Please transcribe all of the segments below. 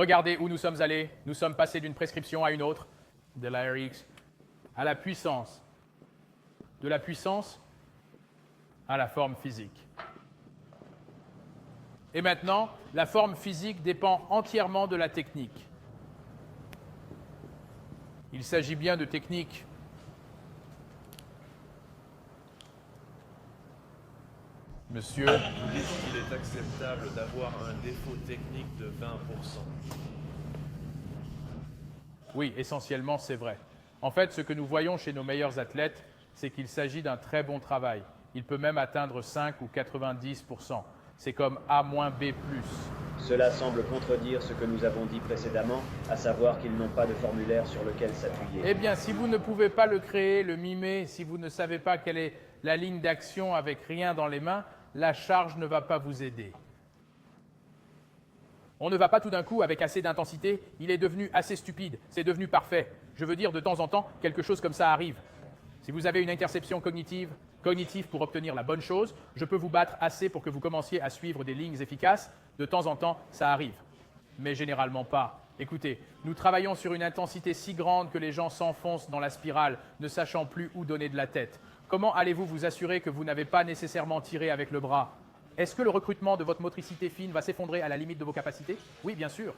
regardez où nous sommes allés. Nous sommes passés d'une prescription à une autre, de la RX à la puissance, de la puissance à la forme physique. Et maintenant, la forme physique dépend entièrement de la technique. Il s'agit bien de technique. Monsieur, Vous dites qu'il est acceptable d'avoir un défaut technique de 20%. oui, essentiellement, c'est vrai. En fait, ce que nous voyons chez nos meilleurs athlètes, c'est qu'il s'agit d'un très bon travail. Il peut même atteindre 5 ou 90%. C'est comme A-B+. Cela semble contredire ce que nous avons dit précédemment, à savoir qu'ils n'ont pas de formulaire sur lequel s'appuyer. Eh bien, si vous ne pouvez pas le créer, le mimer, si vous ne savez pas quelle est la ligne d'action avec rien dans les mains, la charge ne va pas vous aider. On ne va pas tout d'un coup avec assez d'intensité, il est devenu assez stupide, c'est devenu parfait. Je veux dire, de temps en temps, quelque chose comme ça arrive. Si vous avez une interception cognitive pour obtenir la bonne chose, je peux vous battre assez pour que vous commenciez à suivre des lignes efficaces. De temps en temps, ça arrive. Mais généralement pas. Écoutez, nous travaillons sur une intensité si grande que les gens s'enfoncent dans la spirale, ne sachant plus où donner de la tête. Comment allez-vous vous assurer que vous n'avez pas nécessairement tiré avec le bras? Est-ce que le recrutement de votre motricité fine va s'effondrer à la limite de vos capacités? Oui, bien sûr.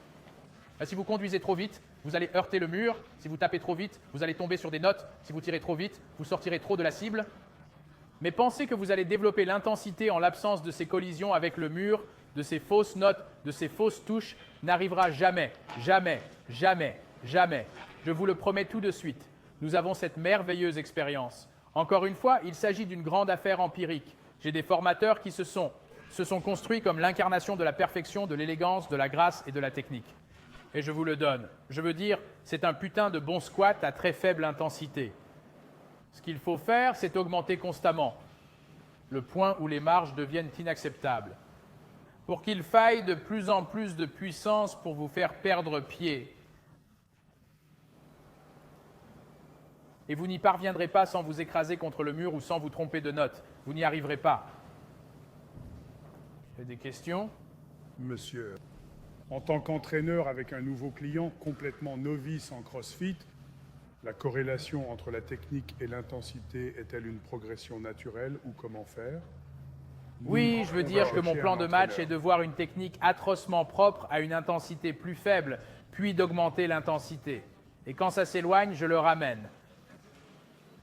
Si vous conduisez trop vite, vous allez heurter le mur. Si vous tapez trop vite, vous allez tomber sur des notes. Si vous tirez trop vite, vous sortirez trop de la cible. Mais pensez que vous allez développer l'intensité en l'absence de ces collisions avec le mur, de ces fausses notes, de ces fausses touches, n'arrivera jamais, jamais, jamais, jamais. Je vous le promets tout de suite. Nous avons cette merveilleuse expérience. Encore une fois, il s'agit d'une grande affaire empirique. J'ai des formateurs qui se sont construits comme l'incarnation de la perfection, de l'élégance, de la grâce et de la technique. Et je vous le donne. Je veux dire, c'est un putain de bon squat à très faible intensité. Ce qu'il faut faire, c'est augmenter constamment, le point où les marges deviennent inacceptables. Pour qu'il faille de plus en plus de puissance pour vous faire perdre pied. Et vous n'y parviendrez pas sans vous écraser contre le mur ou sans vous tromper de notes. Vous n'y arriverez pas. Il y a des questions? Monsieur, en tant qu'entraîneur avec un nouveau client complètement novice en CrossFit, la corrélation entre la technique et l'intensité est-elle une progression naturelle ou comment faire? Oui, je veux dire que mon plan de match est de voir une technique atrocement propre à une intensité plus faible, puis d'augmenter l'intensité. Et quand ça s'éloigne, je le ramène.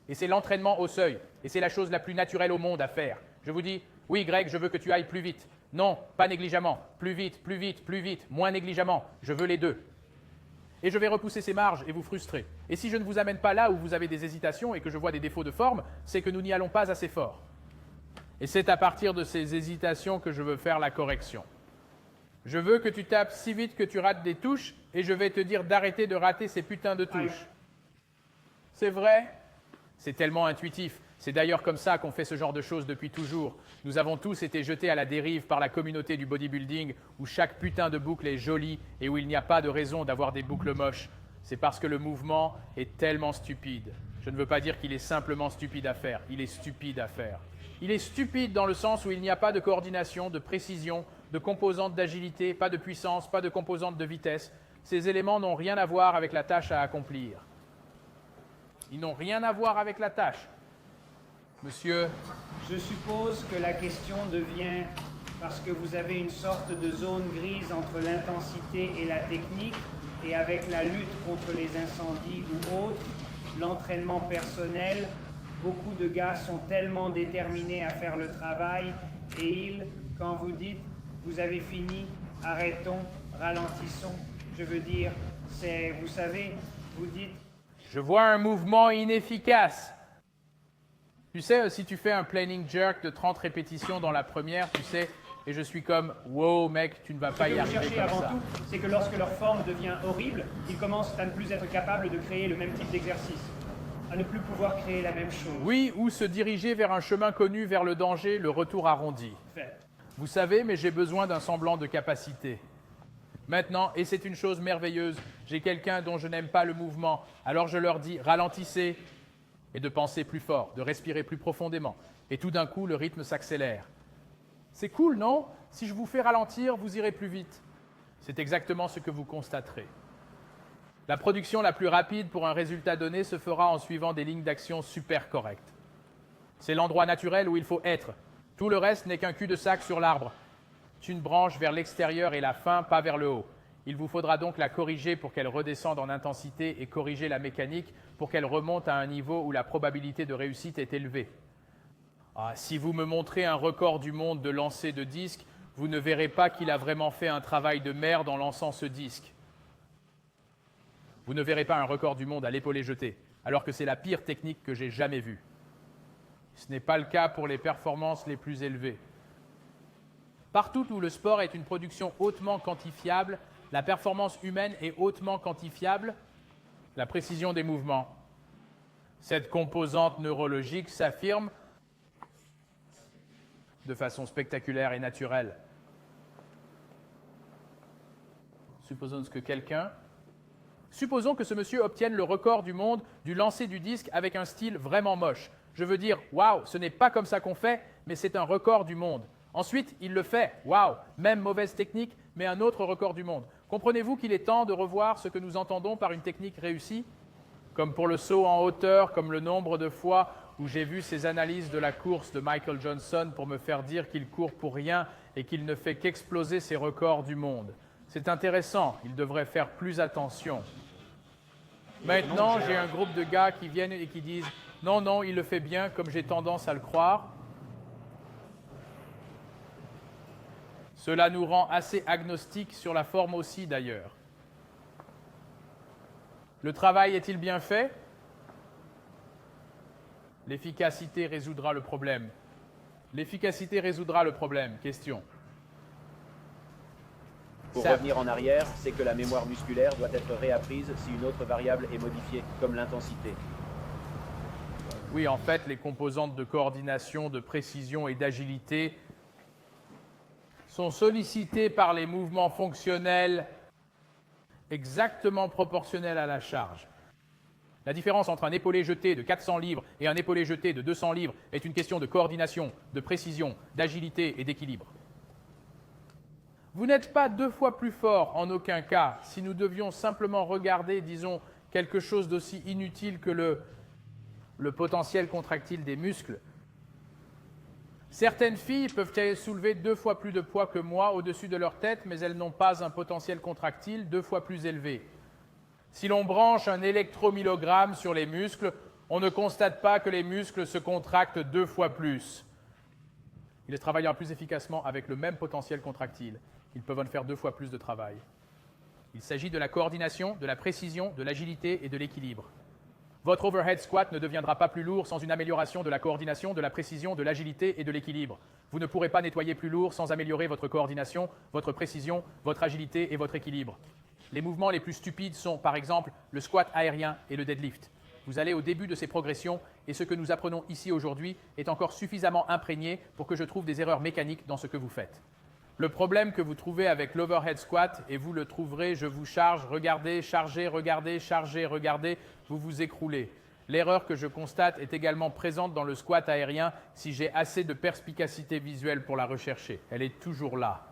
Et c'est l'entraînement au seuil. Et c'est la chose la plus naturelle au monde à faire. Je vous dis, oui Greg, je veux que tu ailles plus vite. Non, pas négligemment. Plus vite, plus vite, plus vite. Moins négligemment. Je veux les deux. Et je vais repousser ces marges et vous frustrer. Et si je ne vous amène pas là où vous avez des hésitations et que je vois des défauts de forme, c'est que nous n'y allons pas assez fort. Et c'est à partir de ces hésitations que je veux faire la correction. Je veux que tu tapes si vite que tu rates des touches et je vais te dire d'arrêter de rater ces putains de touches. C'est vrai? C'est tellement intuitif. C'est d'ailleurs comme ça qu'on fait ce genre de choses depuis toujours. Nous avons tous été jetés à la dérive par la communauté du bodybuilding où chaque putain de boucle est jolie et où il n'y a pas de raison d'avoir des boucles moches. C'est parce que le mouvement est tellement stupide. Je ne veux pas dire qu'il est simplement stupide à faire. Il est stupide à faire. Il est stupide dans le sens où il n'y a pas de coordination, de précision, de composante d'agilité, pas de puissance, pas de composante de vitesse. Ces éléments n'ont rien à voir avec la tâche à accomplir. Ils n'ont rien à voir avec la tâche. Monsieur, je suppose que la question devient, parce que vous avez une sorte de zone grise entre l'intensité et la technique, et avec la lutte contre les incendies ou autres, l'entraînement personnel, beaucoup de gars sont tellement déterminés à faire le travail, et quand vous dites, vous avez fini, arrêtons, ralentissons, je veux dire, c'est, vous savez, vous dites... Je vois un mouvement inefficace. Tu sais, si tu fais un planning jerk de 30 répétitions dans la première, tu sais, et je suis comme, wow mec, tu ne vas pas y arriver comme ça. Ce que vous cherchez avant tout, c'est que lorsque leur forme devient horrible, ils commencent à ne plus être capables de créer le même type d'exercice, à ne plus pouvoir créer la même chose. Oui, ou se diriger vers un chemin connu, vers le danger, le retour arrondi. Fait. Vous savez, mais j'ai besoin d'un semblant de capacité. Maintenant, et c'est une chose merveilleuse, j'ai quelqu'un dont je n'aime pas le mouvement, alors je leur dis ralentissez et de penser plus fort, de respirer plus profondément. Et tout d'un coup, le rythme s'accélère. C'est cool, non? Si je vous fais ralentir, vous irez plus vite. C'est exactement ce que vous constaterez. La production la plus rapide pour un résultat donné se fera en suivant des lignes d'action super correctes. C'est l'endroit naturel où il faut être. Tout le reste n'est qu'un cul-de-sac sur l'arbre. C'est une branche vers l'extérieur et la fin, pas vers le haut. Il vous faudra donc la corriger pour qu'elle redescende en intensité et corriger la mécanique pour qu'elle remonte à un niveau où la probabilité de réussite est élevée. Si vous me montrez un record du monde de lancer de disques, vous ne verrez pas qu'il a vraiment fait un travail de merde en lançant ce disque. Vous ne verrez pas un record du monde à l'épaulé jeté, alors que c'est la pire technique que j'ai jamais vue. Ce n'est pas le cas pour les performances les plus élevées. Partout où le sport est une production hautement quantifiable, la performance humaine est hautement quantifiable, la précision des mouvements. Cette composante neurologique s'affirme de façon spectaculaire et naturelle. Supposons que ce monsieur obtienne le record du monde du lancer du disque avec un style vraiment moche. Je veux dire, waouh, ce n'est pas comme ça qu'on fait, mais c'est un record du monde. Ensuite, il le fait, waouh, même mauvaise technique, mais un autre record du monde. Comprenez-vous qu'il est temps de revoir ce que nous entendons par une technique réussie? Comme pour le saut en hauteur, comme le nombre de fois où j'ai vu ces analyses de la course de Michael Johnson pour me faire dire qu'il court pour rien et qu'il ne fait qu'exploser ses records du monde. C'est intéressant, il devrait faire plus attention. Maintenant, j'ai un groupe de gars qui viennent et qui disent « Non, non, il le fait bien comme j'ai tendance à le croire ». Cela nous rend assez agnostiques sur la forme aussi, d'ailleurs. Le travail est-il bien fait? L'efficacité résoudra le problème. L'efficacité résoudra le problème. Question. Pour revenir en arrière, c'est que la mémoire musculaire doit être réapprise si une autre variable est modifiée, comme l'intensité. Oui, en fait, les composantes de coordination, de précision et d'agilité sont sollicitées par les mouvements fonctionnels exactement proportionnels à la charge. La différence entre un épaulé jeté de 400 livres et un épaulé jeté de 200 livres est une question de coordination, de précision, d'agilité et d'équilibre. Vous n'êtes pas 2 fois plus fort en aucun cas si nous devions simplement regarder, disons, quelque chose d'aussi inutile que le potentiel contractile des muscles. Certaines filles peuvent soulever 2 fois plus de poids que moi au-dessus de leur tête, mais elles n'ont pas un potentiel contractile 2 fois plus élevé. Si l'on branche un électromyogramme sur les muscles, on ne constate pas que les muscles se contractent 2 fois plus. Ils travaillent plus efficacement avec le même potentiel contractile. Ils peuvent en faire 2 fois plus de travail. Il s'agit de la coordination, de la précision, de l'agilité et de l'équilibre. Votre overhead squat ne deviendra pas plus lourd sans une amélioration de la coordination, de la précision, de l'agilité et de l'équilibre. Vous ne pourrez pas nettoyer plus lourd sans améliorer votre coordination, votre précision, votre agilité et votre équilibre. Les mouvements les plus stupides sont, par exemple, le squat aérien et le deadlift. Vous allez au début de ces progressions et ce que nous apprenons ici aujourd'hui est encore suffisamment imprégné pour que je trouve des erreurs mécaniques dans ce que vous faites. Le problème que vous trouvez avec l'overhead squat, et vous le trouverez, je vous charge, regardez, chargez, regardez, chargez, regardez, vous vous écroulez. L'erreur que je constate est également présente dans le squat aérien si j'ai assez de perspicacité visuelle pour la rechercher. Elle est toujours là.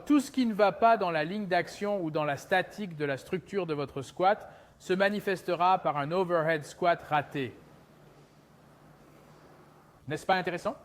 Tout ce qui ne va pas dans la ligne d'action ou dans la statique de la structure de votre squat se manifestera par un overhead squat raté. N'est-ce pas intéressant?